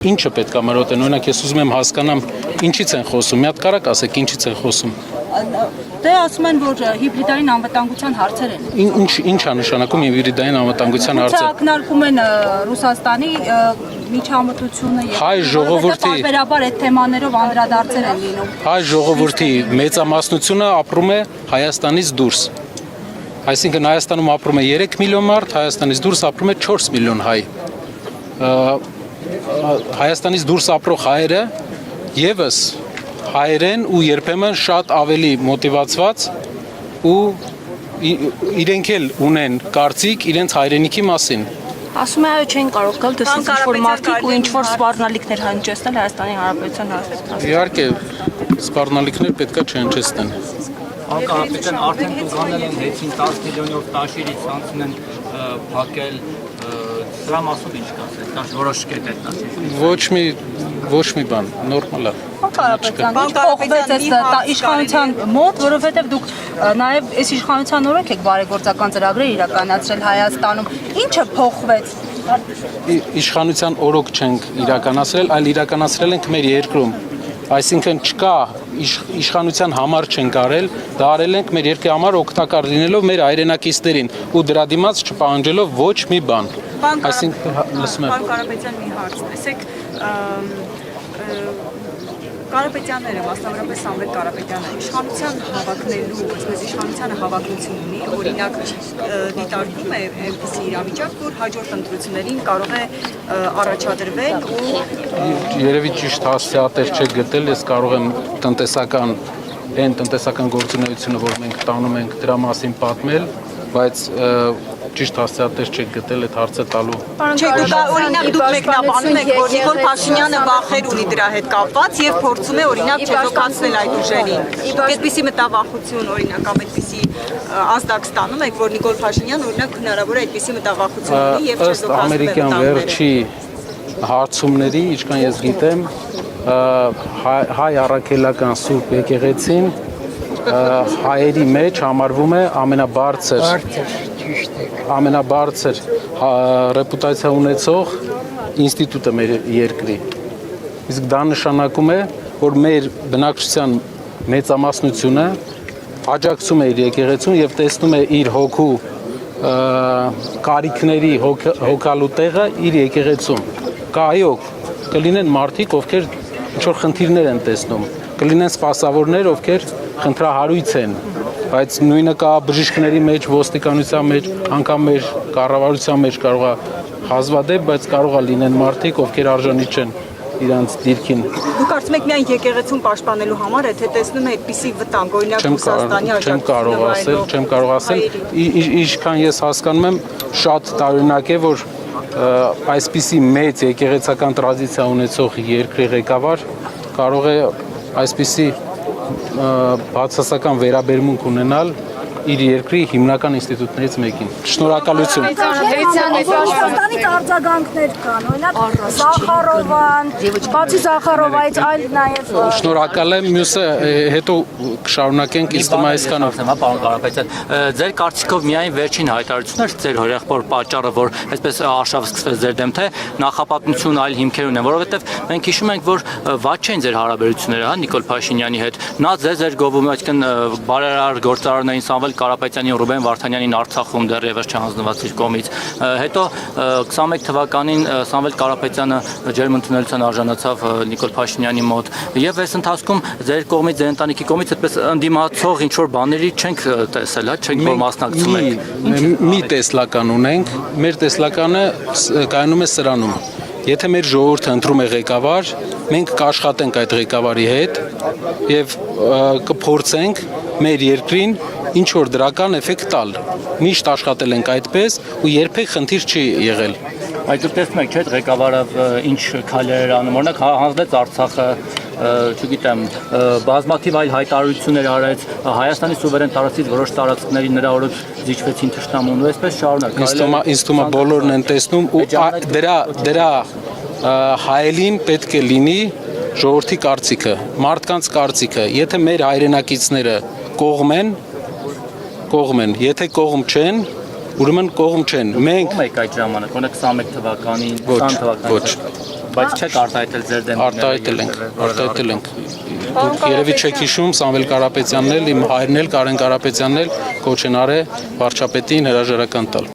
Ինչը պետք է մրոտեն, օրինակ ես ուզում եմ հասկանամ ինչից են խոսում, մի հատ կարակ ասեք ինչից են խոսում։ Դե ասում են, որ հիբրիդային անվտանգության հարցեր են։ Ինչ է նշանակում հիբրիդային անվտանգության հարցը։ Ակնարկում են Ռուսաստանի միջամտությունը եւ հայ ժողովրդի տարբերաբար այդ թեմաներով անդրադարձեր են լինում։ Հայ ժողովրդի մեծամասնությունը ապրում է Հայաստանից դուրս։ Այսինքն Հայաստանում ապրում է 3 միլիոն մարդ, Հայաստանից դուրս ապրում է 4 միլիոն հայ։ Հայաստանից դուրս ապրող հայերը եւս հայերեն ու երբեմն շատ ավելի մոտիվացված ու իրենք էլ ունեն կարծիք իրենց հայրենիքի մասին։ Ասում է, այո, չեն կարող գալ դրսից ինչ-որ մարդիկ ու ինչ-որ սպառնալիքներ հնչեցնել Հայաստանի Հանրապետության հասարակության։ Իհարկե, սպառնալիքներ պետքա չհնչեցնեն։ Անկապիտան արդեն տուգանել են հեծին 10 միլիոնով տաշիրից ցանցն են փակել սրա մասով ինչ կասեք, դաշ որոշ կետ է տասի։ Ոչ մի բան, նորմալ է։ Փոխվեց այս իշխանության մոտ, որովհետև դուք նաև այս իշխանության օրոք եք բարեգործական ծրագրեր իրականացրել Հայաստանում։ Ինչը փոխվեց։ Իշխանության օրոք չենք իրականացրել, այլ իրականացրել ենք մեր երկրում։ Այսինքն չկա իշխանության համար չենք արել, դա արել ենք մեր երկրի համար օգտակար լինելով մեր հայրենակիցներին ու դրա դիմաց չպահանջելով ոչ մի բան։ Այսինքն լսում եմ։ Պարոն Կարապետյան, մի հարց, տեսեք, Կարապետյանները, մասնավորապես Սամվել Կարապետյանը, իշխանության հավակնելու, այսպես իշխանությանը հավակնություն ունի, օրինակ դիտարկում է այնպիսի իրավիճակ, որ հաջորդ ընտրություններին կարող է առաջադրվել ու Երևի ճիշտ հասցեատեր չեք գտել, ես կարող եմ տնտեսական գործունեությունը, որ մենք տանում ենք դրա մասին պատմել, բայց ճիշտ հասցեատեր չեք գտել այդ հարցը տալու։ Չէ, օրինակ դուք մեկնաբանում եք, որ Նիկոլ Փաշինյանը վախեր ունի դրա հետ կապված եւ փորձում է օրինակ չեզոքացնել այդ ուժերին։ Դուք այդպիսի մտավախություն օրինակ կամ այդպիսի ազդակ ստանում եք, որ Նիկոլ Փաշինյանը օրինակ հնարավոր է այդպիսի մտավախություն ունի եւ չեզոքացնել։ Ամերիկյան վերջի հարցումների, ինչքան ես գիտեմ, հայ առաքելական Սուրբ եկեղեցին հայերի մեջ համարվում է ամենաբարձր ռեպուտացիա ունեցող ինստիտուտը մեր երկրի։ Իսկ դա նշանակում է, որ մեր բնակչության մեծամասնությունը աջակցում է իր եկեղեցուն եւ տեսնում է իր հոգու կարիքների հոգալու տեղը իր եկեղեցում։ Այո, կլինեն մարդիկ, ովքեր ինչ-որ խնդիրներ են տեսնում, կլինեն սպասավորներ, ովքեր խնդրահարույց են, բայց նույնը կա բժիշկների մեջ, ոստիկանության մեջ, անգամ մեր կառավարության մեջ կարող է հազվադեպ, բայց կարող է լինեն մարդիկ, ովքեր արժանի չեն իրանց դիրքին։ Դուք կարծում եք միայն եկեղեցուն պաշտպանելու համար է, թե տեսնում եք այդպիսի վտանգ, օրինակ Ռուսաստանի աջակցությունը չեմ կարող ասել, ինչքան ես հասկանում եմ, շատ տարօրինակ է, որ այսպիսի մեծ եկեղեցական տրադիցիա ունեցող երկրի ղեկավար կարող է այսպիսի բացասական վերաբերմունք ունենալ իր երկրի հիմնական ինստիտուտներից մեկին։ Շնորհակալություն։ Ռուսաստանից արձագանքներ կան, օրինակ Զախարովան, բացի Զախարովայից այլ նաև Շնորհակալ եմ, մյուսը հետո կշարունակենք իստում այսքանով։ Պարոն Կարապետյան, ձեր կարծիքով միայն վերջին հայտարարությունն էր ձեր հորեղբոր պատճառը, որ այսպես արշավ սկսվեց ձեր դեմ, թե նախապատմություն այլ հիմքեր ունեն, որովհետև մենք հիշում ենք, որ վատ չեն ձեր հարաբերությունները, հա, Նիկոլ Փաշինյանի հետ։ Նա ձեզ էր գովում, այսինքն բարերար գործարարներին Սամվել Կարապետյանին, Ռուբեն Վարդանյանին Արցախում դեռևս չհանձնված իր կողմից։ Հետո 21 թվականին Սամվել Կարապետյանը ջերմընդունելության արժանացավ Նիկոլ Փաշինյանի մոտ։ Եվ այս ընթացքում ձեր կողմից, ձեր ընտանիքի կողմից այդպես ընդդիմացող ինչ-որ բաների չենք տեսել, հա, չենք որ մասնակցում եք։ Մի տեսլական ունենք, մեր տեսլականը կայանում է սրանում։ Եթե մեր ժողովուրդը ընտրում է ղեկավար, մենք կաշխատենք այդ ղեկավարի հետ եւ կփորձենք մեր երկրին ինչ որ դրական էֆեկտ տալ։ Միշտ աշխատել ենք այդպես ու երբեք խնդիր չի եղել։ Այդ դուք տեսնում եք, չէ՞, ղեկավարը ինչ քայլեր անում, օրինակ հանձնեց Արցախը, չգիտեմ, բազմաթիվ այլ հայտարարություններ արեց, Հայաստանի սուվերեն տարածքից որոշ տարածքների նրա օրոք զիջվեցին թշնամուն ու այսպես շարունակ։ Ինձ թվում է բոլորն են տեսնում ու դրա հայելին պետք է լինի ժողովրդի կարծիքը, մարդկանց կարծիքը։ Եթե մեր հայրենակիցները կողմ են, եթե կողմ չեն, ուրեմն կողմ չեն։ Մենք եք այդ ժամանակ, օրինակ 21 թվականին, 20 թվականին։ Ոչ։ Բայց չեք արտահայտել ձեր դեմ։ Արտահայտել ենք։ Դուք երևի չեք հիշում, Սամվել Կարապետյանն էլ, իմ հայրն էլ, Կարեն Կարապետյանն էլ կոչ են արել վարչապետին հրաժարական տալ։